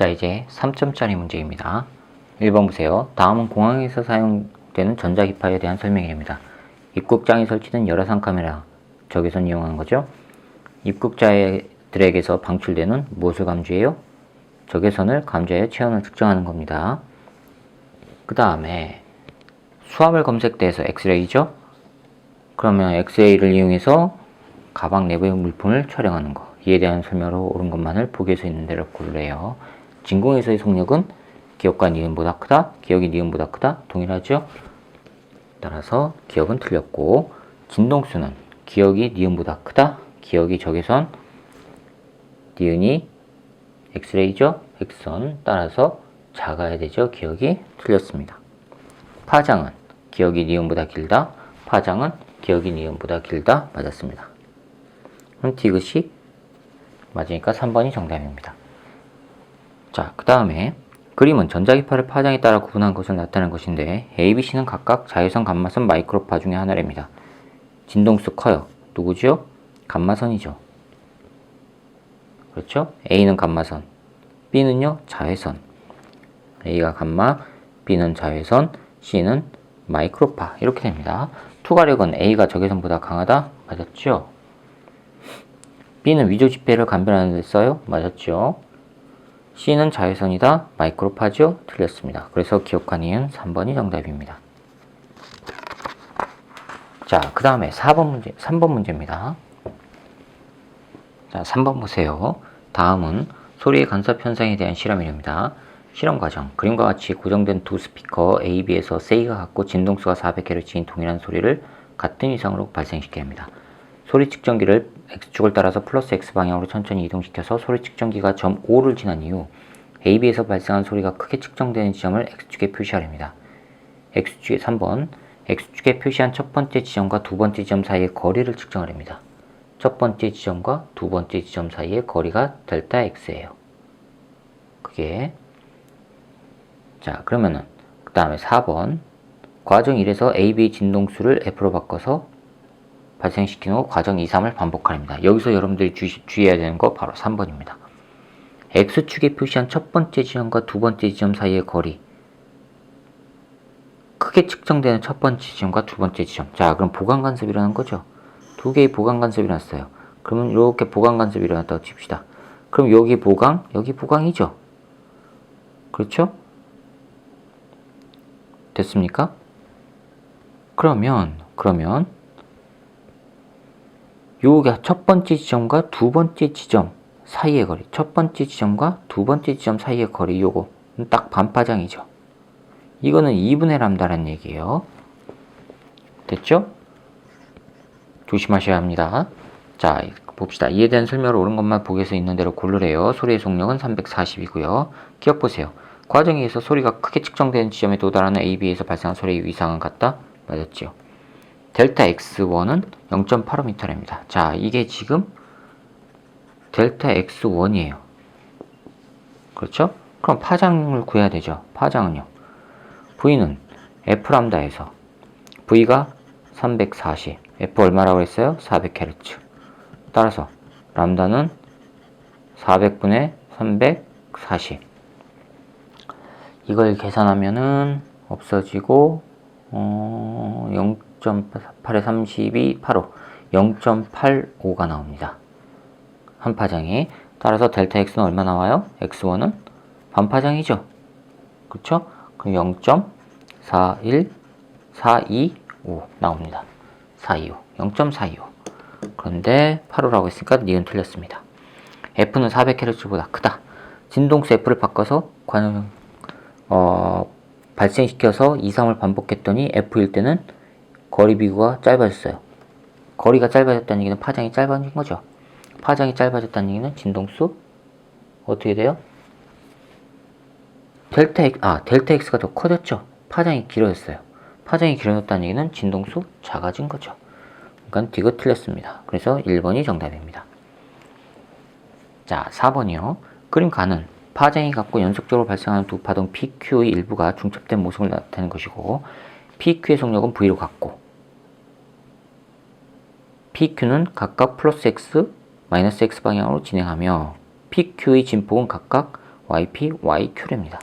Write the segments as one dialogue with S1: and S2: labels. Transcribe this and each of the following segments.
S1: 자, 이제 3점짜리 문제입니다. 1번 보세요. 다음은 공항에서 사용되는 전자기파에 대한 설명입니다. 입국장에 설치된 열화상 카메라, 적외선 이용하는 거죠. 입국자들에게서 방출되는 무엇을 감지해요? 적외선을 감지하여 체온을 측정하는 겁니다. 그 다음에 수압을 검색대에서 엑스레이죠. 그러면 엑스레이를 이용해서 가방 내부의 물품을 촬영하는 거, 이에 대한 설명으로 옳은 것만을 보기에서 있는 대로 고르래요. 진공에서의 속력은 기억과 니은보다 크다, 기억이 니은보다 크다, 동일하죠? 따라서 기억은 틀렸고, 진동수는 기억이 니은보다 크다, 기억이 적외선, 니은이 엑스레이죠? 엑선, 따라서 작아야 되죠? 기억이 틀렸습니다. 파장은 기억이 니은보다 길다, 파장은 기억이 니은보다 길다, 맞았습니다. 그럼 디귿이 맞으니까 3번이 정답입니다. 자, 그 다음에 그림은 전자기파를 파장에 따라 구분한 것을 나타내는 것인데 A, B, C는 각각 자외선, 감마선, 마이크로파 중에 하나랍니다. 진동수 커요. 누구죠? 감마선이죠. 그렇죠? A는 감마선, B는요 자외선. A가 감마, B는 자외선, C는 마이크로파. 이렇게 됩니다. 투과력은 A가 적외선보다 강하다. 맞았죠? B는 위조 지폐를 감별하는 데 써요. 맞았죠? C는 자외선이다. 마이크로파죠? 틀렸습니다. 그래서 기억한 이은 3번이 정답입니다. 자, 그 다음에 3번 문제입니다. 자, 3번 보세요. 다음은 소리의 간섭 현상에 대한 실험입니다. 실험 과정. 그림과 같이 고정된 두 스피커 A, B에서 세이가 같고 진동수가 400Hz인 동일한 소리를 같은 위상으로 발생시켜야 합니다. 소리 측정기를 X축을 따라서 플러스 X 방향으로 천천히 이동시켜서 소리 측정기가 점 O를 지난 이후 AB에서 발생한 소리가 크게 측정되는 지점을 X축에 표시하랍니다. X축의 3번, X축에 표시한 첫 번째 지점과 두 번째 지점 사이의 거리를 측정하랍니다. 첫 번째 지점과 두 번째 지점 사이의 거리가 델타 X예요. 그게 자, 그러면은 그 다음에 4번, 과정 1에서 AB 진동수를 F로 바꿔서 발생시킨 후 과정 2, 3을 반복하랍니다. 여기서 여러분들이 주의해야 되는 거 바로 3번입니다. X축에 표시한 첫 번째 지점과 두 번째 지점 사이의 거리, 크게 측정되는 첫 번째 지점과 두 번째 지점. 자, 그럼 보강간섭이라는 거죠. 두 개의 보강간섭이 났어요. 그러면 이렇게 보강간섭이 일어났다고 칩시다. 그럼 여기 보강, 여기 보강이죠. 그렇죠? 됐습니까? 그러면 요게 첫 번째 지점과 두 번째 지점 사이의 거리, 첫 번째 지점과 두 번째 지점 사이의 거리, 요거 딱 반파장이죠. 이거는 2분의 람다라는 얘기예요. 됐죠? 조심하셔야 합니다. 자, 봅시다. 이에 대한 설명을 옳은 것만 보기에서 있는 대로 고르래요. 소리의 속력은 340이고요. 기억 보세요. 과정에 의해서 소리가 크게 측정되는 지점에 도달하는 AB에서 발생한 소리의 위상은 같다? 맞았죠. 델타 X1은 0.85m랍니다. 자, 이게 지금 델타 X1이에요. 그렇죠? 그럼 파장을 구해야 되죠. 파장은요. V는 F람다에서 V가 340, F 얼마라고 했어요? 400Hz. 따라서 람다는 400분의 340. 이걸 계산하면은 없어지고 0.8에 32, 85, 0.85가 나옵니다. 한 파장이. 따라서 델타 X는 얼마 나와요? X1은 반파장이죠. 그렇죠? 그럼 0.41425 나옵니다. 425, 0.425. 그런데 85라고 했으니까 니은 틀렸습니다. F는 400Hz보다 크다. 진동수 F를 바꿔서 발생시켜서 2, 3을 반복했더니 F일 때는 거리 비구가 짧아졌어요. 거리가 짧아졌다는 얘기는 파장이 짧아진 거죠. 파장이 짧아졌다는 얘기는 진동수 어떻게 돼요? 델타 X가 더 커졌죠. 파장이 길어졌어요. 파장이 길어졌다는 얘기는 진동수 작아진 거죠. 그러니까 D가 틀렸습니다. 그래서 1번이 정답입니다. 자, 4번이요. 그림 가는 파장이 같고 연속적으로 발생하는 두 파동 PQ의 일부가 중첩된 모습을 나타내는 것이고, PQ의 속력은 V로 같고, PQ는 각각 플러스 X, 마이너스 X 방향으로 진행하며 PQ의 진폭은 각각 yp, yq랍니다.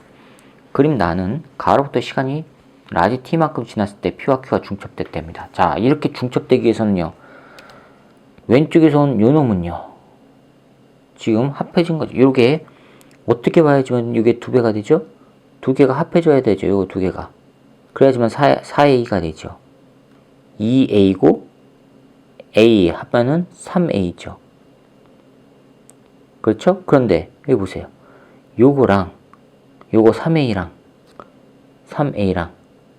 S1: 그림 나는 가로부터 시간이 라지 t만큼 지났을 때 p와 q가 중첩됐답니다. 자, 이렇게 중첩되기 위해서는요, 왼쪽에서 온 요 놈은요, 지금 합해진 거죠. 요게 어떻게 봐야지만 이게 2배가 되죠? 2개가 합해져야 되죠. 요거 2개가. 그래야지만 4a가 되죠. 2a고 a 합하면 3a죠. 그렇죠? 그런데 여기 보세요. 요거랑 요거 3a랑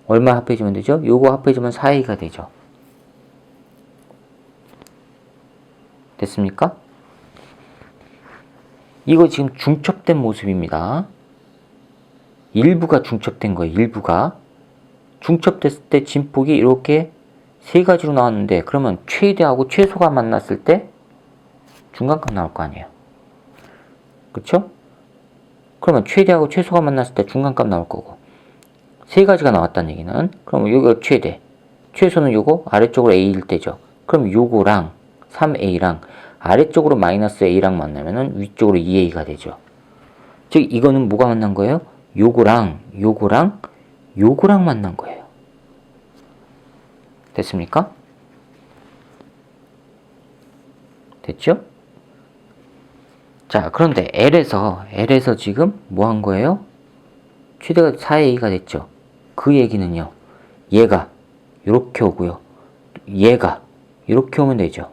S1: 얼마 합해지면 되죠? 요거 합해지면 4a가 되죠. 됐습니까? 이거 지금 중첩된 모습입니다. 일부가 중첩된 거예요. 일부가. 중첩됐을 때 진폭이 이렇게 세 가지로 나왔는데, 그러면 최대하고 최소가 만났을 때 중간값 나올 거 아니에요. 그쵸? 그러면 최대하고 최소가 만났을 때 중간값 나올 거고, 세 가지가 나왔다는 얘기는, 그러면 요거 최대, 최소는 요거 아래쪽으로 a일 때죠. 그럼 요거랑 3a랑 아래쪽으로 마이너스 a랑 만나면은 위쪽으로 2a가 되죠. 즉 이거는 뭐가 만난 거예요? 요거랑 만난 거예요. 됐습니까? 됐죠? 자, 그런데 L에서 지금 뭐 한 거예요? 최대가 4a가 됐죠. 그 얘기는요, 얘가 이렇게 오고요, 얘가 이렇게 오면 되죠.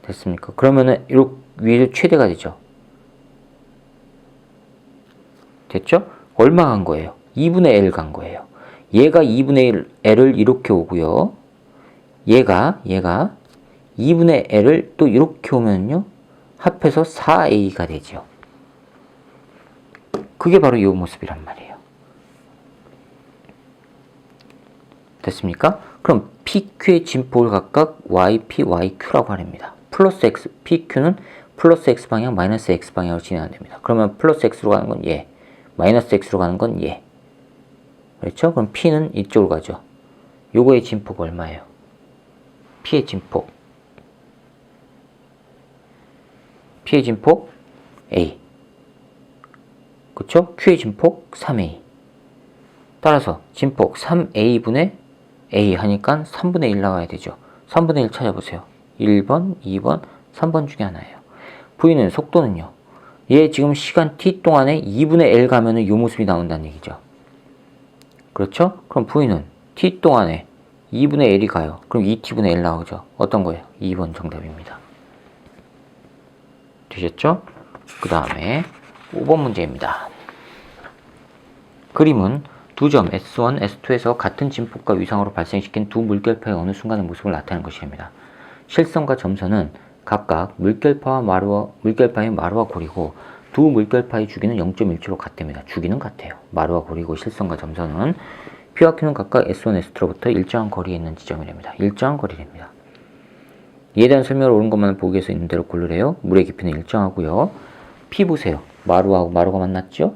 S1: 됐습니까? 그러면은 이렇게 위에 최대가 되죠. 됐죠? 얼마 간 거예요? 2분의 L 간 거예요. 얘가 2분의 L을 이렇게 오고요, 얘가 2분의 L을 또 이렇게 오면요, 합해서 4a가 되죠. 그게 바로 이 모습이란 말이에요. 됐습니까? 그럼 PQ의 진폭을 각각 YP, YQ라고 하랍니다. 플러스 X, PQ는 플러스 X 방향, 마이너스 X 방향으로 진행하면 됩니다. 그러면 플러스 X로 가는 건 얘, 마이너스 X로 가는 건 얘. 그렇죠? 그럼 P는 이쪽으로 가죠. 요거의 진폭 얼마예요? P의 진폭 A. 그쵸? Q의 진폭 3A. 따라서 진폭 3A분의 A 하니까 3분의 1 나와야 되죠. 3분의 1 찾아보세요. 1번, 2번, 3번 중에 하나예요. V는 속도는요, 얘 지금 시간 t 동안에 2분의 L 가면은 이 모습이 나온다는 얘기죠. 그렇죠? 그럼 V는 t 동안에 2분의 L이 가요. 그럼 2t분의 L 나오죠. 어떤 거예요? 2번 정답입니다. 되셨죠? 그 다음에 5번 문제입니다. 그림은 두 점 S1, S2에서 같은 진폭과 위상으로 발생시킨 두 물결파의 어느 순간의 모습을 나타내는 것입니다. 실선과 점선은 각각 물결파의 마루와 고리고 두 물결파의 주기는 0.1초로 같답니다. 주기는 같아요. 마루와 고리고 실선과 점선은 P와 Q는 각각 S1, S2로부터 일정한 거리에 있는 지점이랍니다. 일정한 거리랍니다. 이에 대한 설명을 옳은 것만 보기 위해서 있는 대로 고르래요. 물의 깊이는 일정하고요. P 보세요. 마루하고 마루가 만났죠?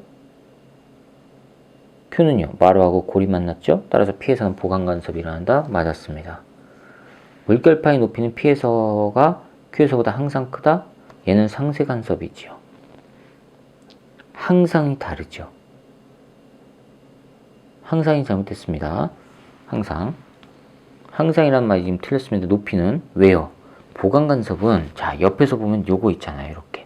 S1: Q는요, 마루하고 골이 만났죠? 따라서 P에서는 보강간섭이 일어난다? 맞았습니다. 물결파의 높이는 P에서가 Q에서보다 항상 크다? 얘는 상쇄간섭이지요. 항상이 다르죠. 항상이 잘못됐습니다. 항상이란 말이 지금 틀렸습니다. 높이는 왜요? 보강간섭은, 자, 옆에서 보면 요거 있잖아요. 이렇게.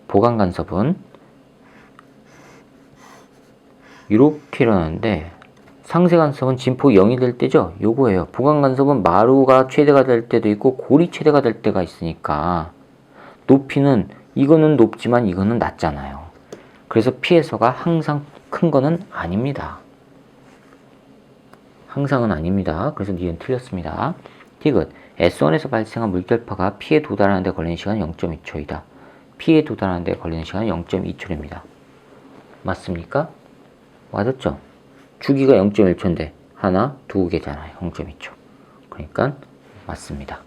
S1: 보강간섭은 이렇게 일어나는데, 상쇄간섭은 진폭이 0이 될 때죠? 요거예요. 보강간섭은 마루가 최대가 될 때도 있고 골이 최대가 될 때가 있으니까 높이는, 이거는 높지만 이거는 낮잖아요. 그래서 P에서가 항상 큰 거는 아닙니다. 항상은 아닙니다. 그래서 니은 틀렸습니다. 디귿, S1에서 발생한 물결파가 P에 도달하는 데 걸리는 시간은 0.2초이다. P에 도달하는 데 걸리는 시간은 0.2초입니다. 맞습니까? 맞았죠? 주기가 0.1초인데 하나, 두 개잖아요. 0.2초. 그러니까 맞습니다.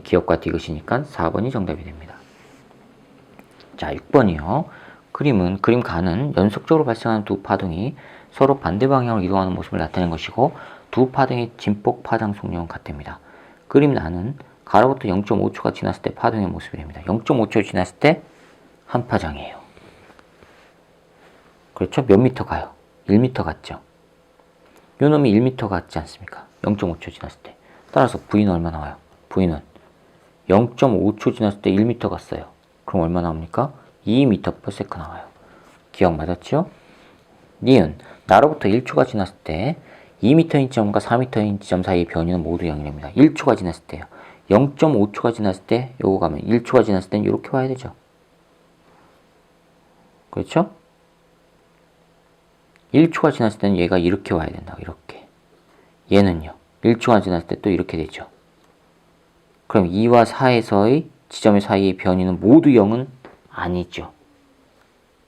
S1: 기억과 디귿이니까 4번이 정답이 됩니다. 자, 6번이요. 그림 가는 연속적으로 발생하는 두 파동이 서로 반대 방향으로 이동하는 모습을 나타낸 것이고 두 파동의 진폭 파장 속력은 같답니다. 그림 나는 가로부터 0.5초가 지났을 때 파동의 모습이랍니다. 0.5초 지났을 때 한파장이에요. 그렇죠? 몇 미터 가요? 1미터 갔죠? 요 놈이 1미터 갔지 않습니까? 0.5초 지났을 때. 따라서 V는 얼마 나와요? V는 0.5초 지났을 때 1미터 갔어요. 그럼 얼마 나옵니까? 2m/s 나와요. 기억 맞았죠? 니은 나로부터 1초가 지났을 때 2m인 지점과 4m인 지점 사이의 변이는 모두 0이랍니다. 1초가 지났을 때요. 0.5초가 지났을 때 요거 가면 1초가 지났을 때는 이렇게 와야 되죠. 그렇죠? 1초가 지났을 때는 얘가 이렇게 와야 된다. 이렇게. 얘는요. 1초가 지났을 때 또 이렇게 되죠. 그럼 2와 4에서의 지점의 사이의 변이는 모두 0은 아니죠.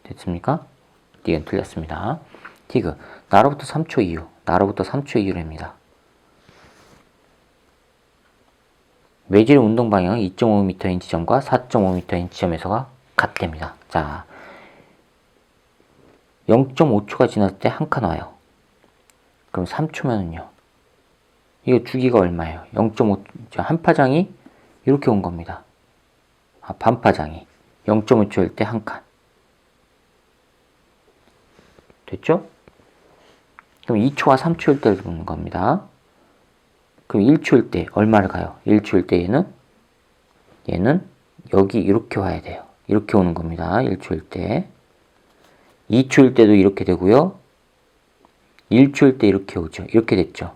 S1: 됐습니까? D는 틀렸습니다. 디귿. 나로부터 3초 이후. 나로부터 3초 이후랍니다. 매질의 운동 방향은 2.5m인 지점과 4.5m인 지점에서가 같답니다. 자, 0.5초가 지났을 때 한 칸 와요. 그럼 3초면은요. 이거 주기가 얼마예요? 0.5, 한파장이 이렇게 온 겁니다. 반파장이 0.5초일 때 한 칸. 됐죠? 그럼 2초와 3초일 때를 보는 겁니다. 그럼 1초일 때 얼마를 가요? 1초일 때 얘는 여기 이렇게 와야 돼요. 이렇게 오는 겁니다. 1초일 때. 2초일 때도 이렇게 되고요. 1초일 때 이렇게 오죠. 이렇게 됐죠.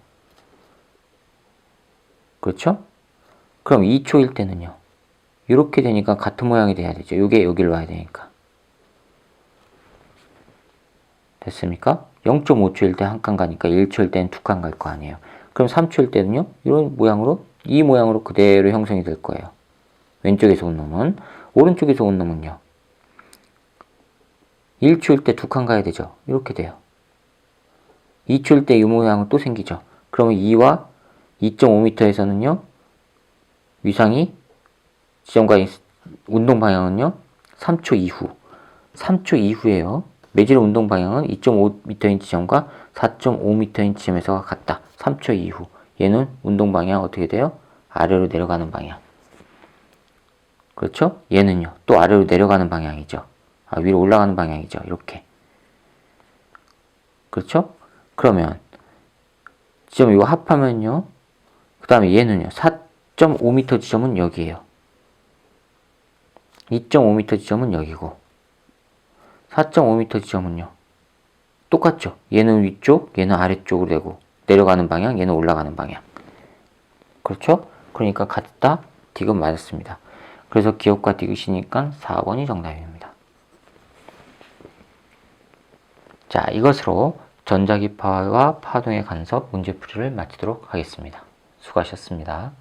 S1: 그렇죠? 그럼 2초일 때는요. 이렇게 되니까 같은 모양이 돼야 되죠. 이게 여기를 와야 되니까. 됐습니까? 0.5초일 때 한 칸 가니까 1초일 때는 두 칸 갈 거 아니에요. 그럼 3초일 때는요. 이런 모양으로 이 모양으로 그대로 형성이 될 거예요. 왼쪽에서 온 놈은. 오른쪽에서 온 놈은요. 1초일 때 두 칸 가야 되죠. 이렇게 돼요. 2초일 때 이 모양은 또 생기죠. 그러면 2와 2.5m에서는요. 위상이 지점과의 운동 방향은요. 3초 이후. 3초 이후에요. 매질의 운동 방향은 2.5m인 지점과 4.5m인 지점에서가 같다. 3초 이후. 얘는 운동 방향 어떻게 돼요? 아래로 내려가는 방향. 그렇죠? 얘는요. 또 아래로 내려가는 방향이죠. 위로 올라가는 방향이죠. 이렇게. 그렇죠? 그러면 지점 이거 합하면요. 그 다음에 얘는요. 4.5m 지점은 여기에요. 2.5m 지점은 여기고 4.5m 지점은요. 똑같죠. 얘는 위쪽, 얘는 아래쪽으로 되고 내려가는 방향, 얘는 올라가는 방향. 그렇죠? 그러니까 같다. 디귿 맞았습니다. 그래서 기억과 디귿이니까 4번이 정답입니다. 자, 이것으로 전자기파와 파동의 간섭 문제풀이를 마치도록 하겠습니다. 수고하셨습니다.